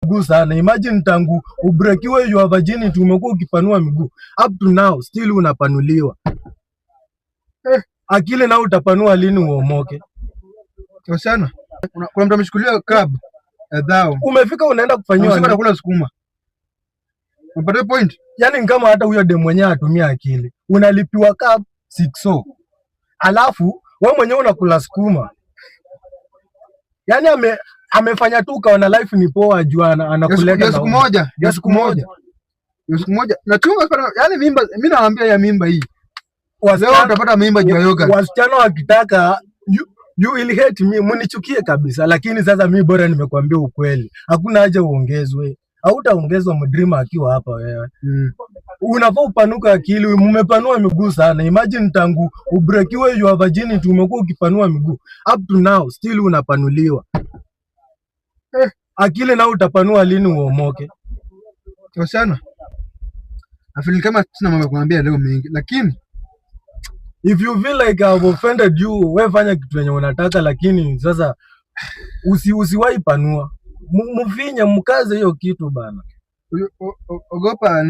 miguu sana. Imagine tangu ubrekiwe your virginity umekuwa ukipanua miguu. Up to now still unapanuliwa. Akili na utapanua lini uomoke? Kwa sana. Kuna mtu ameshukuliwa club dhao. Umefika unaenda kufanyiwa unasema nakula sukuma. Unapata point? Yaani kama hata huyo dem mwenyewe atumia akili. Unalipiwa club 6 alafu wewe mwenyewe unakula sukuma. Yaani amefanya tu kaona life ni poa juana anakuleta siku moja. Na chunga yaani mimba mimi naambia ya mimba hii. Leo utapata mimba juu ya yoga. Wasichana wakitaka you will hate me, munichukie kabisa, lakini sasa mimi bora nimekuambia ukweli. Hakuna haja uongezwe. Hautaongezwa mdreamer akiwa hapa wewe. Unafaa upanuka akili, mmepanua miguu sana. Imagine tangu ubrekiwe your virginity umekuwa ukipanua miguu. Up to now still unapanuliwa. Akili na utapanua lini uomoke? Kwa sana. Afili kama sina mambo kuambia leo mengi, lakini if you feel like I've offended you, wewe fanya kitu yenye unataka, lakini sasa usiwahi panua. Mfinye mkaze hiyo kitu bana. Ogopa